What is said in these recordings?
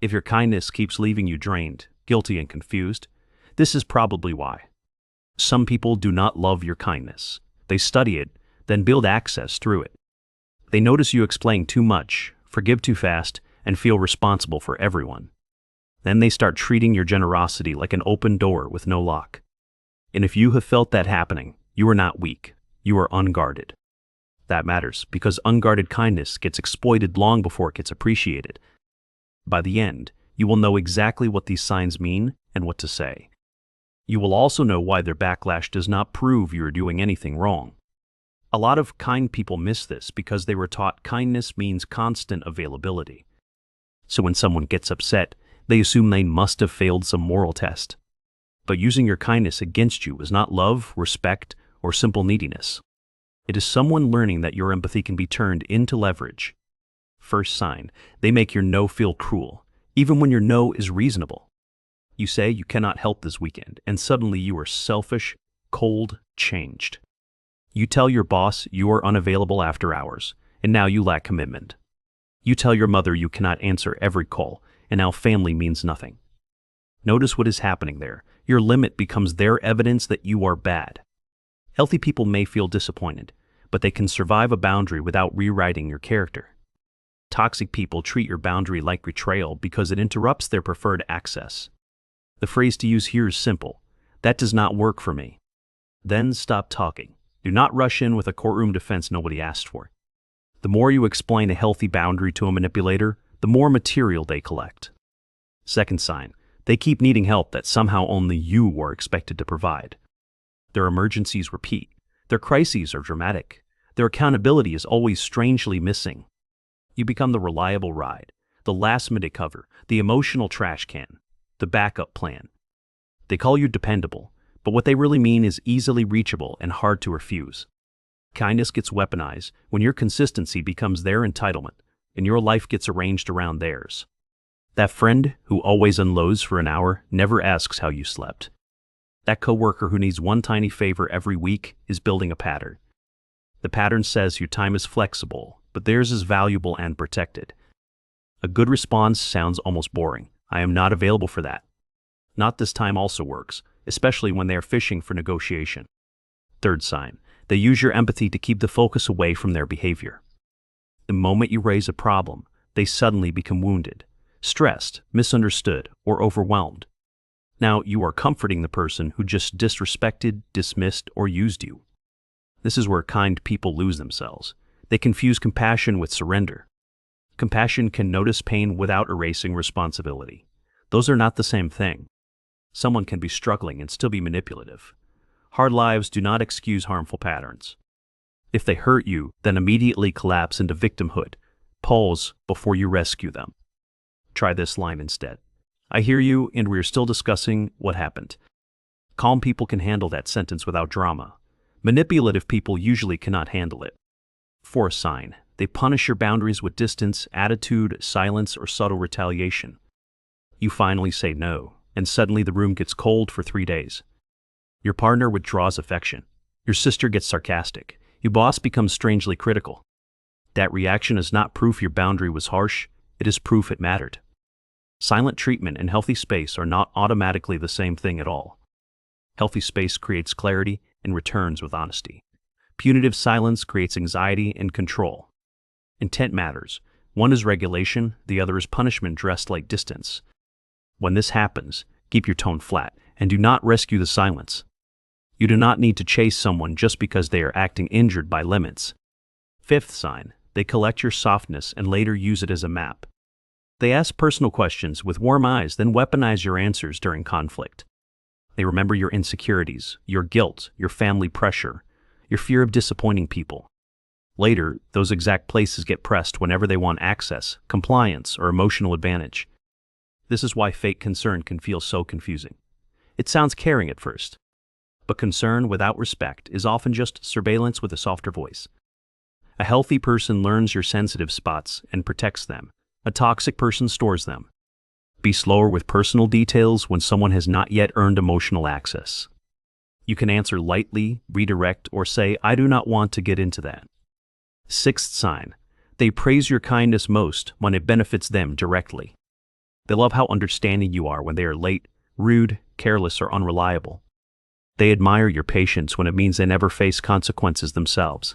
If your kindness keeps leaving you drained, guilty, and confused, this is probably why. Some people do not love your kindness. They study it, then build access through it. They notice you explain too much, forgive too fast, and feel responsible for everyone. Then they start treating your generosity like an open door with no lock. And if you have felt that happening, you are not weak. You are unguarded. That matters because unguarded kindness gets exploited long before it gets appreciated. By the end, you will know exactly what these signs mean and what to say. You will also know why their backlash does not prove you are doing anything wrong. A lot of kind people miss this because they were taught kindness means constant availability. So when someone gets upset, they assume they must have failed some moral test. But using your kindness against you is not love, respect, or simple neediness. It is someone learning that your empathy can be turned into leverage. First sign, they make your no feel cruel, even when your no is reasonable. You say you cannot help this weekend, and suddenly you are selfish, cold, changed. You tell your boss you are unavailable after hours, and now you lack commitment. You tell your mother you cannot answer every call, and now family means nothing. Notice what is happening there. Your limit becomes their evidence that you are bad. Healthy people may feel disappointed, but they can survive a boundary without rewriting your character. Toxic people treat your boundary like betrayal because it interrupts their preferred access. The phrase to use here is simple: that does not work for me. Then stop talking. Do not rush in with a courtroom defense nobody asked for. The more you explain a healthy boundary to a manipulator, the more material they collect. Second sign, they keep needing help that somehow only you are expected to provide. Their emergencies repeat. Their crises are dramatic. Their accountability is always strangely missing. You become the reliable ride, the last-minute cover, the emotional trash can, the backup plan. They call you dependable, but what they really mean is easily reachable and hard to refuse. Kindness gets weaponized when your consistency becomes their entitlement and your life gets arranged around theirs. That friend who always unloads for an hour never asks how you slept. That coworker who needs one tiny favor every week is building a pattern. The pattern says your time is flexible, but theirs is valuable and protected. A good response sounds almost boring. I am not available for that. Not this time also works, especially when they are fishing for negotiation. Third sign, they use your empathy to keep the focus away from their behavior. The moment you raise a problem, they suddenly become wounded, stressed, misunderstood, or overwhelmed. Now you are comforting the person who just disrespected, dismissed, or used you. This is where kind people lose themselves. They confuse compassion with surrender. Compassion can notice pain without erasing responsibility. Those are not the same thing. Someone can be struggling and still be manipulative. Hard lives do not excuse harmful patterns. If they hurt you, then immediately collapse into victimhood. Pause before you rescue them. Try this line instead. I hear you, and we are still discussing what happened. Calm people can handle that sentence without drama. Manipulative people usually cannot handle it. Fourth sign, they punish your boundaries with distance, attitude, silence, or subtle retaliation. You finally say no, and suddenly the room gets cold for 3 days. Your partner withdraws affection. Your sister gets sarcastic. Your boss becomes strangely critical. That reaction is not proof your boundary was harsh, it is proof it mattered. Silent treatment and healthy space are not automatically the same thing at all. Healthy space creates clarity and returns with honesty. Punitive silence creates anxiety and control. Intent matters. One is regulation, the other is punishment dressed like distance. When this happens, keep your tone flat and do not rescue the silence. You do not need to chase someone just because they are acting injured by limits. Fifth sign, they collect your softness and later use it as a map. They ask personal questions with warm eyes, then weaponize your answers during conflict. They remember your insecurities, your guilt, your family pressure, your fear of disappointing people. Later, those exact places get pressed whenever they want access, compliance, or emotional advantage. This is why fake concern can feel so confusing. It sounds caring at first, but concern without respect is often just surveillance with a softer voice. A healthy person learns your sensitive spots and protects them. A toxic person stores them. Be slower with personal details when someone has not yet earned emotional access. You can answer lightly, redirect, or say, I do not want to get into that. Sixth sign, they praise your kindness most when it benefits them directly. They love how understanding you are when they are late, rude, careless, or unreliable. They admire your patience when it means they never face consequences themselves.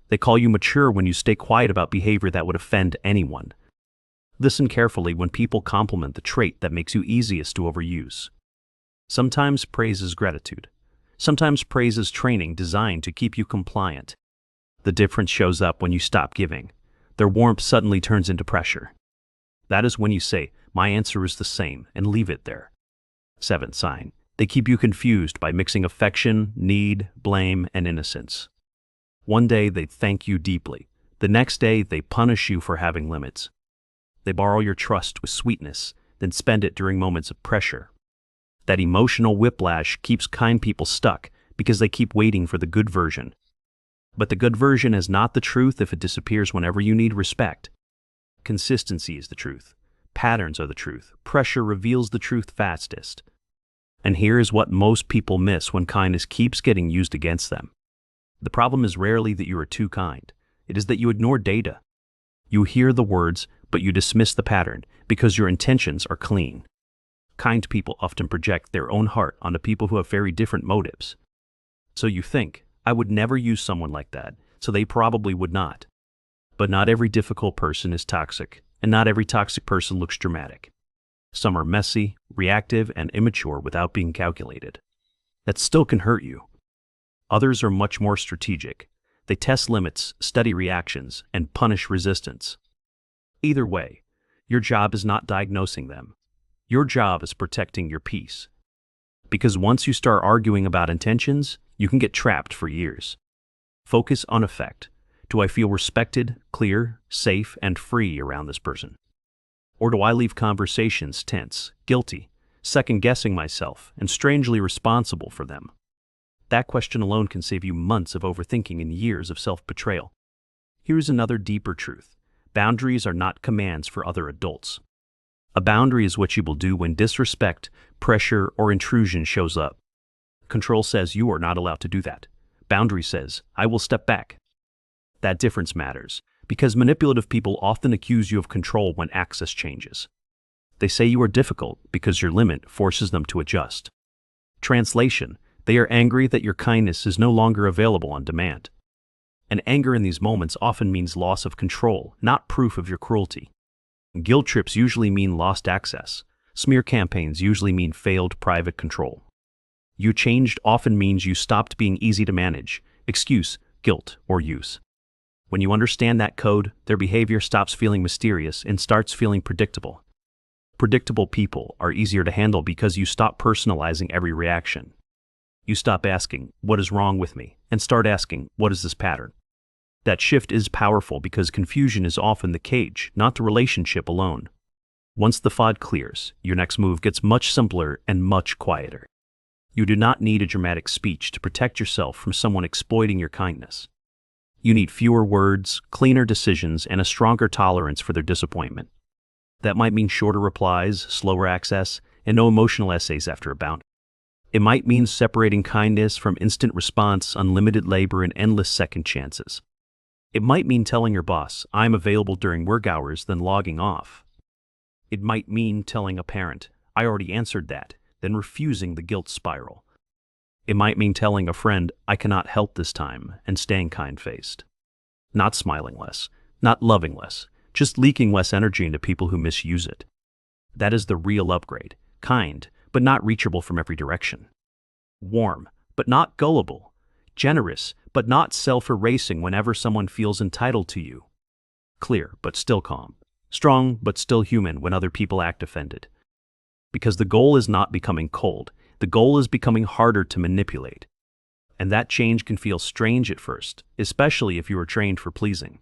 They call you mature when you stay quiet about behavior that would offend anyone. Listen carefully when people compliment the trait that makes you easiest to overuse. Sometimes praise is gratitude. Sometimes praise is training designed to keep you compliant. The difference shows up when you stop giving. Their warmth suddenly turns into pressure. That is when you say, "My answer is the same," and leave it there. Seventh sign. They keep you confused by mixing affection, need, blame, and innocence. One day they thank you deeply. The next day they punish you for having limits. They borrow your trust with sweetness, then spend it during moments of pressure. That emotional whiplash keeps kind people stuck because they keep waiting for the good version. But the good version is not the truth if it disappears whenever you need respect. Consistency is the truth. Patterns are the truth. Pressure reveals the truth fastest. And here is what most people miss when kindness keeps getting used against them. The problem is rarely that you are too kind. It is that you ignore data. You hear the words, but you dismiss the pattern because your intentions are clean. Kind people often project their own heart onto people who have very different motives. So you think, "I would never use someone like that, so they probably would not." But not every difficult person is toxic, and not every toxic person looks dramatic. Some are messy, reactive, and immature without being calculated. That still can hurt you. Others are much more strategic. They test limits, study reactions, and punish resistance. Either way, your job is not diagnosing them. Your job is protecting your peace. Because once you start arguing about intentions, you can get trapped for years. Focus on effect. Do I feel respected, clear, safe, and free around this person? Or do I leave conversations tense, guilty, second-guessing myself, and strangely responsible for them? That question alone can save you months of overthinking and years of self-betrayal. Here's another deeper truth. Boundaries are not commands for other adults. A boundary is what you will do when disrespect, pressure, or intrusion shows up. Control says you are not allowed to do that. Boundary says, "I will step back." That difference matters, because manipulative people often accuse you of control when access changes. They say you are difficult because your limit forces them to adjust. Translation: they are angry that your kindness is no longer available on demand. And anger in these moments often means loss of control, not proof of your cruelty. Guilt trips usually mean lost access. Smear campaigns usually mean failed private control. You changed often means you stopped being easy to manage, excuse, guilt, or use. When you understand that code, their behavior stops feeling mysterious and starts feeling predictable. Predictable people are easier to handle because you stop personalizing every reaction. You stop asking, "What is wrong with me?" and start asking, "What is this pattern?" That shift is powerful because confusion is often the cage, not the relationship alone. Once the fog clears, your next move gets much simpler and much quieter. You do not need a dramatic speech to protect yourself from someone exploiting your kindness. You need fewer words, cleaner decisions, and a stronger tolerance for their disappointment. That might mean shorter replies, slower access, and no emotional essays after a bout. It might mean separating kindness from instant response, unlimited labor, and endless second chances. It might mean telling your boss, "I'm available during work hours," then logging off. It might mean telling a parent, "I already answered that," then refusing the guilt spiral. It might mean telling a friend, "I cannot help this time," and staying kind-faced. Not smiling less, not loving less, just leaking less energy into people who misuse it. That is the real upgrade. Kind, but not reachable from every direction. Warm, but not gullible. Generous, but not self-erasing whenever someone feels entitled to you. Clear, but still calm. Strong, but still human when other people act offended. Because the goal is not becoming cold, the goal is becoming harder to manipulate. And that change can feel strange at first, especially if you are trained for pleasing.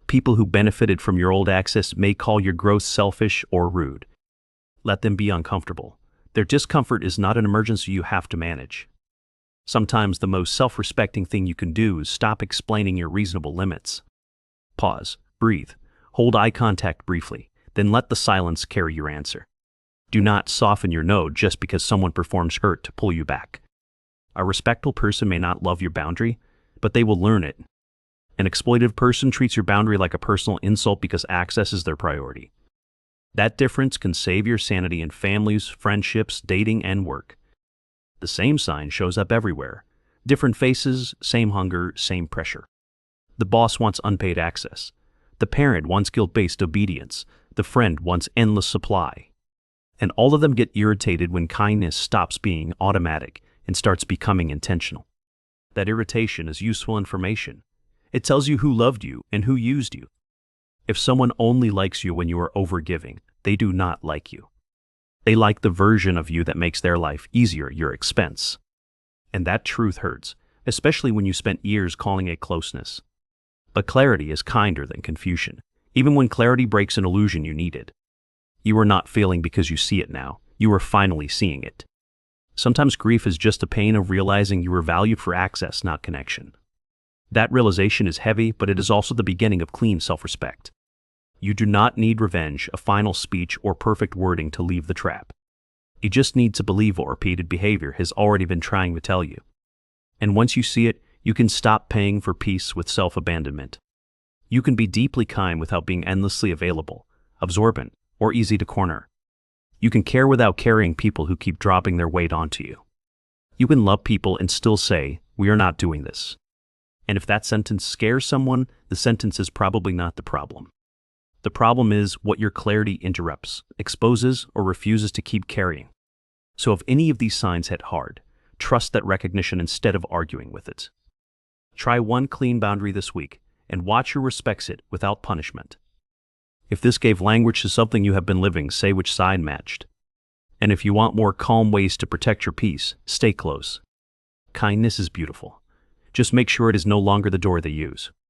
People who benefited from your old access may call your growth selfish or rude. Let them be uncomfortable. Their discomfort is not an emergency you have to manage. Sometimes the most self-respecting thing you can do is stop explaining your reasonable limits. Pause, breathe, hold eye contact briefly, then let the silence carry your answer. Do not soften your no just because someone performs hurt to pull you back. A respectful person may not love your boundary, but they will learn it. An exploitive person treats your boundary like a personal insult because access is their priority. That difference can save your sanity in families, friendships, dating, and work. The same sign shows up everywhere. Different faces, same hunger, same pressure. The boss wants unpaid access. The parent wants guilt-based obedience. The friend wants endless supply. And all of them get irritated when kindness stops being automatic and starts becoming intentional. That irritation is useful information. It tells you who loved you and who used you. If someone only likes you when you are overgiving, they do not like you. They like the version of you that makes their life easier at your expense. And that truth hurts, especially when you spent years calling it closeness. But clarity is kinder than confusion, even when clarity breaks an illusion you needed. You are not feeling because you see it now, you are finally seeing it. Sometimes grief is just the pain of realizing you were valued for access, not connection. That realization is heavy, but it is also the beginning of clean self-respect. You do not need revenge, a final speech, or perfect wording to leave the trap. You just need to believe what repeated behavior has already been trying to tell you. And once you see it, you can stop paying for peace with self-abandonment. You can be deeply kind without being endlessly available, absorbent, or easy to corner. You can care without carrying people who keep dropping their weight onto you. You can love people and still say, "We are not doing this." And if that sentence scares someone, the sentence is probably not the problem. The problem is what your clarity interrupts, exposes, or refuses to keep carrying. So if any of these signs hit hard, trust that recognition instead of arguing with it. Try one clean boundary this week and watch who respects it without punishment. If this gave language to something you have been living, say which side matched. And if you want more calm ways to protect your peace, stay close. Kindness is beautiful. Just make sure it is no longer the door they use.